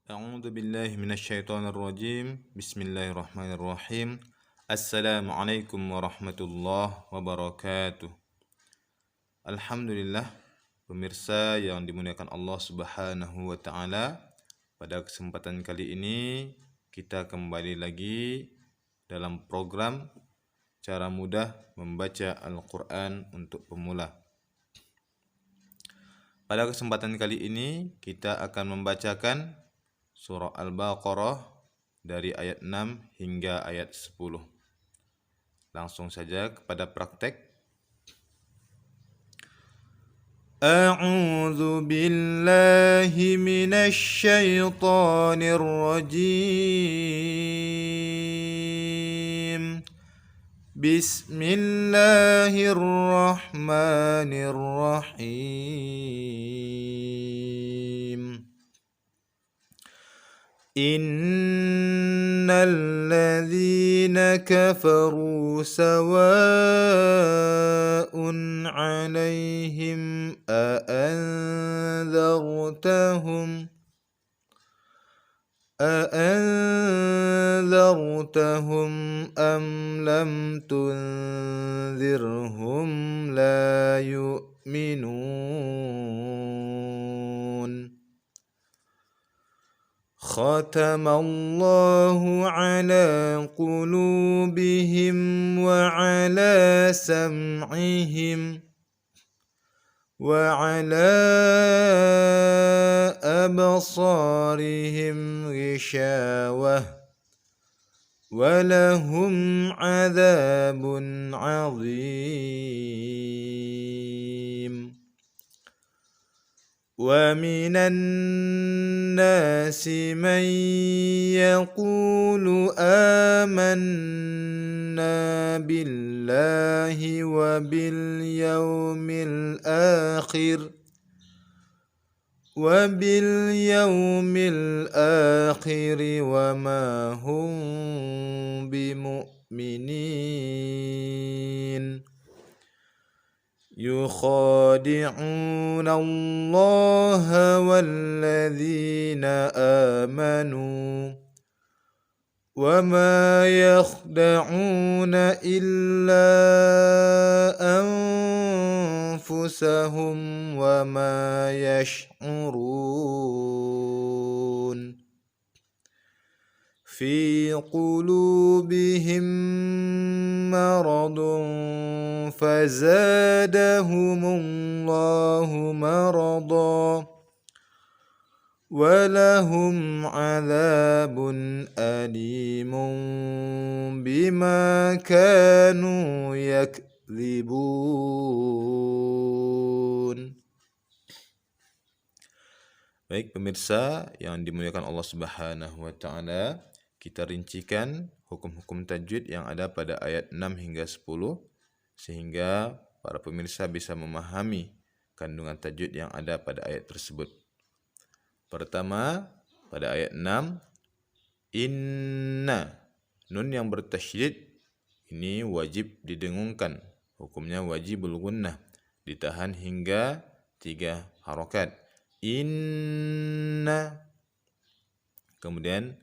أعوذ بالله من الشيطان الرجيم بسم الله الرحمن الرحيم السلام عليكم ورحمة الله wabarakatuh. Alhamdulillah, pemirsa yang dimuliakan Allah Subhanahu wa taala. Pada kesempatan kali ini kita kembali lagi dalam program Cara Mudah Membaca Al-Qur'an untuk Pemula. Pada kesempatan kali ini kita akan membacakan surah Al-Baqarah dari ayat 6 hingga ayat 10. Langsung saja kepada praktek. A'udzu billahi minasy syaithanir rajim. Bismillahirrahmanirrahim. Innal ladzina kafaru sawa'un 'alaihim أأنذرتهم أم لم تنذرهم لا يؤمنون ختم الله على قلوبهم وعلى سمعهم وعلى أبصارهم غشاوة ولهم عذاب عظيم ومن الناس من يقول آمنا بالله وباليوم الآخر وما هم بمؤمنين يخادعون الله والذين آمنوا وما يخدعون إلا أنفسهم وما يشعرون في قلوبهم مرض فزادهم الله مرضا ولهم عذاب أليم بما كانوا يكذبون. Baik pemirsa yang dimuliakan Allah Subhanahu wa taala, kita rincikan hukum-hukum tajwid yang ada pada ayat 6 hingga 10 sehingga para pemirsa bisa memahami kandungan tajwid yang ada pada ayat tersebut. Pertama, pada ayat 6, inna, nun yang bertasydid ini wajib didengungkan, hukumnya wajibul gunnah, ditahan hingga 3 harokat. Inna, kemudian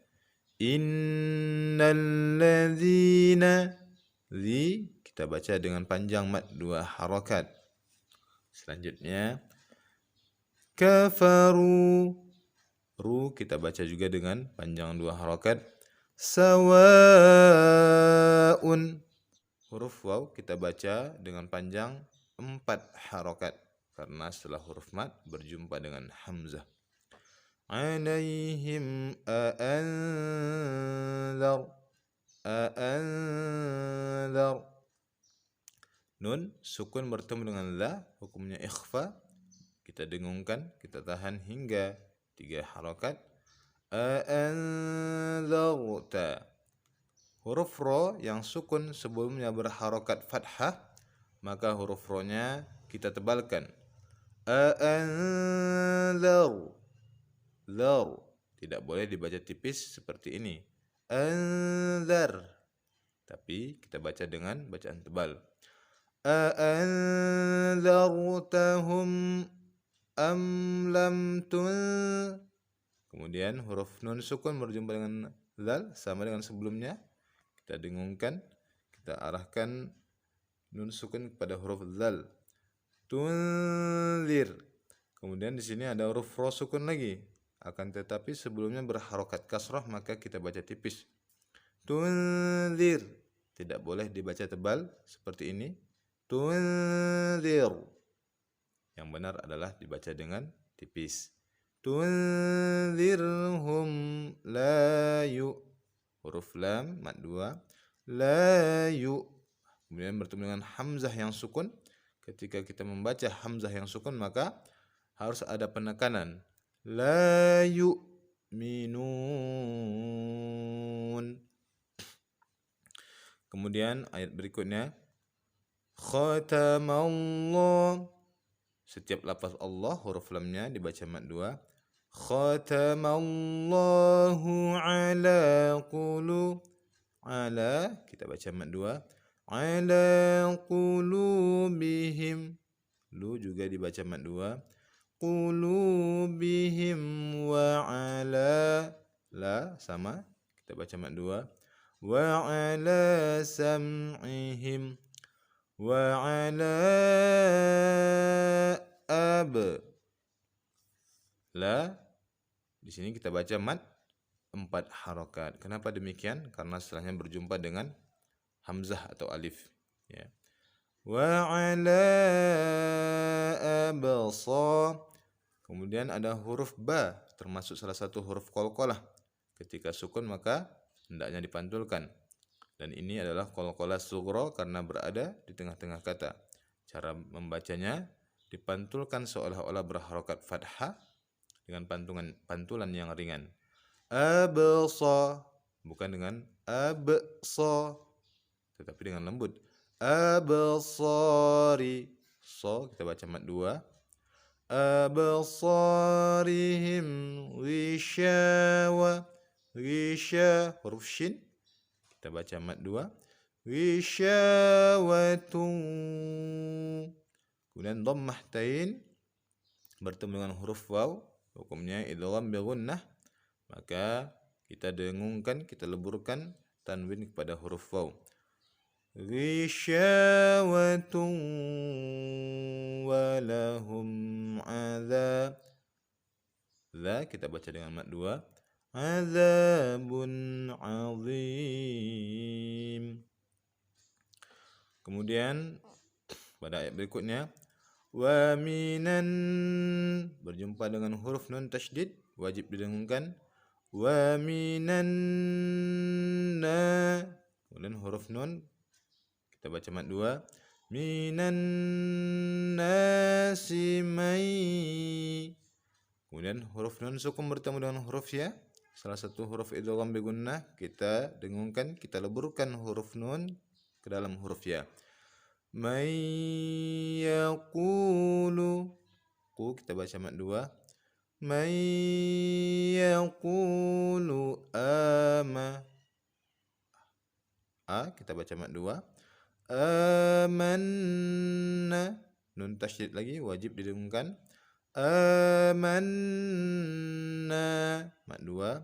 innal ladzina, kita baca dengan panjang mad 2 harokat. Selanjutnya kafaru, ru kita baca juga dengan panjang 2 harokat. Sawaun, huruf waw kita baca dengan panjang 4 harokat karena setelah huruf mad berjumpa dengan hamzah. Alaihim a'anzar. Nun sukun bertemu dengan la, hukumnya ikhfa, kita dengungkan, kita tahan hingga 3 harokat. A'anzarta, huruf ro yang sukun sebelumnya berharokat fathah, maka huruf ro-nya kita tebalkan. A'anzar, lar, tidak boleh dibaca tipis seperti ini. Anzar, tapi kita baca dengan bacaan tebal. A'anzartahum am lam tun, Kemudian huruf nun sukun berjumpa dengan zal sama dengan sebelumnya. Kita dengungkan, kita arahkan nun sukun kepada huruf zal. Tunzir. Kemudian di sini ada huruf ro sukun lagi. Akan tetapi sebelumnya berharokat kasrah maka kita baca tipis. Tunzir. Tidak boleh dibaca tebal seperti ini. Tunzir. Yang benar adalah dibaca dengan tipis. Tunzirhum la yu. Huruf lam mad 2. La yu. Kemudian bertemu dengan hamzah yang sukun. Ketika kita membaca hamzah yang sukun maka harus ada penekanan. La yu'minun. Kemudian ayat berikutnya. Khatamallah. Setiap lafaz Allah huruf lamnya dibaca mad 2. Khatamallahu ala ala kita baca mad 2. Ala qulubihim. Lu juga dibaca mad 2. Qulubihim wa ala la sama kita baca mad 2. Wa ala sam'ihim wa ala la di sini kita baca mad 4 harokat. Kenapa demikian? Karena setelahnya berjumpa dengan hamzah atau alif. Ya. Wa ala absa. Kemudian ada huruf ba, termasuk salah satu huruf qalqalah. Ketika sukun maka hendaknya dipantulkan. Dan ini adalah qalqalah sughra karena berada di tengah-tengah kata. Cara membacanya dipantulkan seolah-olah berharokat fathah dengan pantulan yang ringan. Absa, bukan dengan absa, tetapi dengan lembut. Absari. So kita baca mad 2. Absarihim wishawa. Wisha huruf shin. Kita baca mad 2. Wishawatu. Kemudian dhammah tain bertemu dengan huruf waw. Hukumnya idgham bi gunnah. Maka kita dengungkan, kita leburkan tanwin kepada huruf waw. Ghisyawatun walahum azab. Za kita baca dengan mad 2. Azabun azim. Kemudian pada ayat berikutnya wa minan berjumpa dengan huruf nun tasydid wajib didengungkan. Wa minan na. Kemudian huruf nun kita baca mad 2. Minan nasi mai. Kemudian huruf nun sukun bertemu dengan huruf ya. Salah satu huruf idgham bi gunnah kita dengungkan, kita leburkan huruf nun ke dalam huruf ya. May yaqulu. Ku kita baca mad 2. May yaqulu ama. A kita baca mad 2. Amanna. Nun tasydid lagi wajib didengungkan. Amanna mad 2.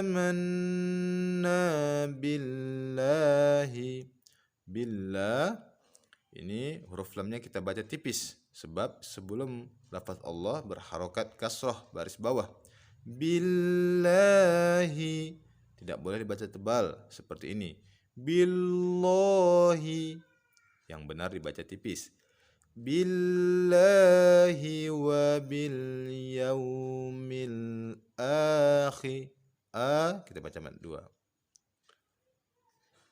Amanna billahi. Billah. Ini huruf lamnya kita baca tipis sebab sebelum lafaz Allah berharokat kasrah baris bawah. Billahi. Tidak boleh dibaca tebal seperti ini. Billahi. Yang benar dibaca tipis. Billahi wa bil yaumil akhir. A kita baca mad 2.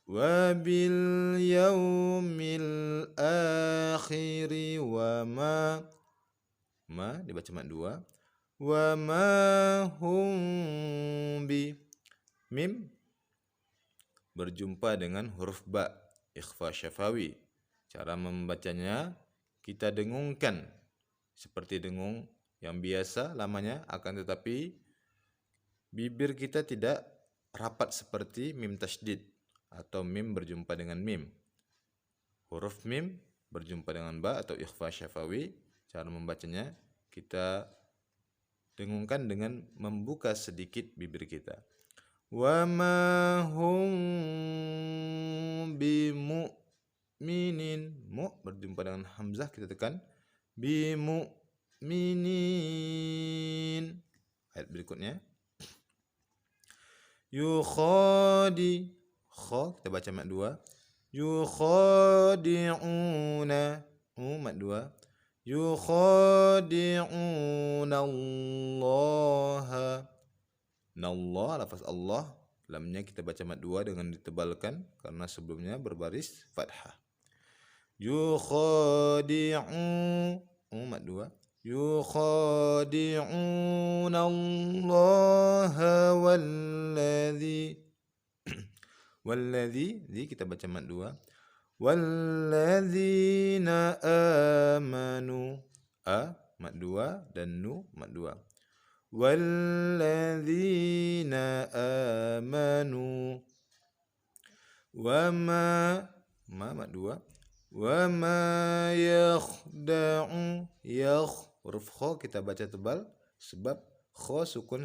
Wa bil yaumil akhir wa ma dibaca mad 2. Wa ma hum bi. Mim berjumpa dengan huruf ba, ikhfa syafawi. Cara membacanya kita dengungkan seperti dengung yang biasa lamanya, akan tetapi bibir kita tidak rapat seperti mim tasydid atau mim berjumpa dengan mim. Huruf mim berjumpa dengan ba atau ikhfa syafawi. Cara membacanya kita dengungkan dengan membuka sedikit bibir kita. Wa ma hum bimu'minin. Mu berjumpa dengan hamzah kita tekan. Bimu'minin. Ayat berikutnya. Yukhadi. Kha kita baca mat 2. Yukhadi'una. Mat 2. Yukhadi'una Allah. Nallah, lafaz Allah, lamnya kita baca mat 2 dengan ditebalkan karena sebelumnya berbaris fathah. Yukhadi'u, mat 2. Yukhadi'una Allah walladzi kita baca mat 2. Walladzina amanu, mat 2 dan nu mat 2. Walladzina amanu wa ma mat 2. Wa ma yakhda'u huruf kha kita baca tebal sebab kha sukun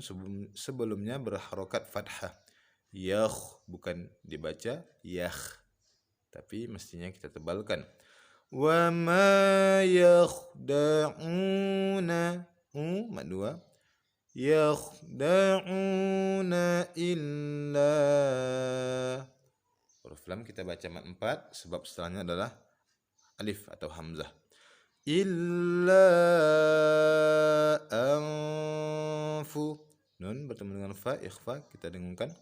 sebelumnya berharokat fathah. Bukan dibaca yakh, tapi mestinya kita tebalkan. Wa ma yakhda'una mat 2. Yakhda'una illa, huruf lam kita baca mat 4 sebab setelahnya adalah alif atau hamzah. Illa anfu, nun bertemu dengan fa, ikhfa kita dengungkan.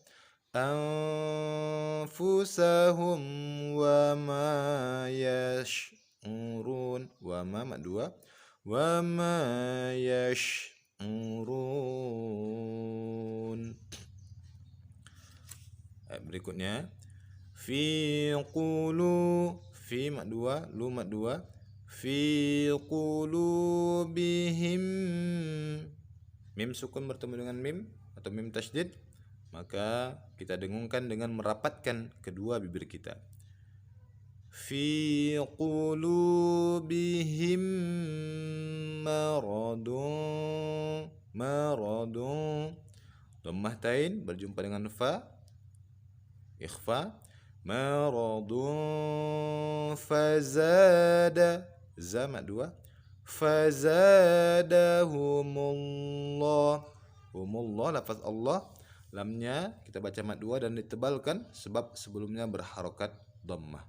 Anfusahum wa ma yash'urun, wa ma mat 2. Wa ma yash'urun. Berikutnya fi mat 2, lu mat 2. Fi qulubihim, mim sukun bertemu dengan mim atau mim tasydid, maka kita dengungkan dengan merapatkan kedua bibir kita. Fi qulubihim maradun. Dhammah tain berjumpa dengan fa, ikhfa. Maradun fazada, za mat 2. Fazadahumullah. Humullah, lafaz Allah, lamnya kita baca mat 2 dan ditebalkan sebab sebelumnya berharokat dhammah.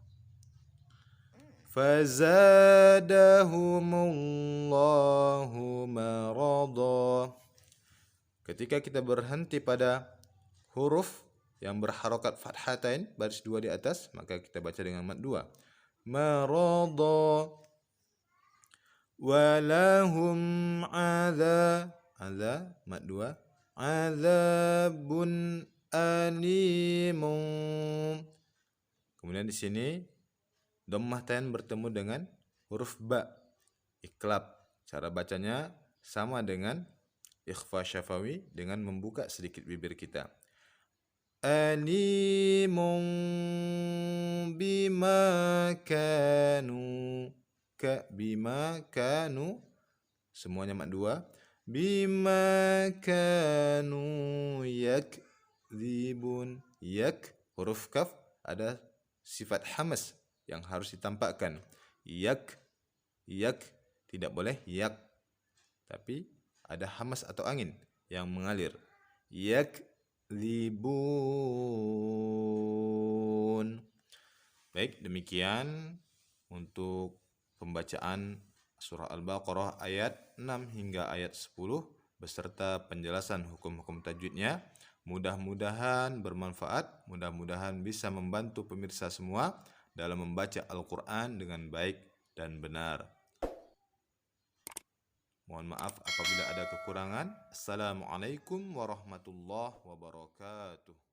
Fazadahumullahu marada. Ketika kita berhenti pada huruf yang berharokat fathatain, baris 2 di atas, maka kita baca dengan mat 2. Marada. Walahum mat 2. Azabun alimun. Kemudian di sini dhammah tain bertemu dengan huruf ba, iklab. Cara bacanya sama dengan ikhfa syafawi dengan membuka sedikit bibir kita. Alimun bima kanu, semuanya mat 2. Bima kanu yakdzibun. Huruf kaf ada sifat hamas yang harus ditampakkan. Yak tidak boleh yak, tapi ada hamas atau angin yang mengalir. Yakdzibun. Baik, demikian untuk pembacaan surah Al-Baqarah ayat 6 hingga ayat 10 beserta penjelasan hukum-hukum tajwidnya. Mudah-mudahan bermanfaat, mudah-mudahan bisa membantu pemirsa semua dalam membaca Al-Quran dengan baik dan benar. Mohon maaf apabila ada kekurangan. Assalamualaikum warahmatullahi wabarakatuh.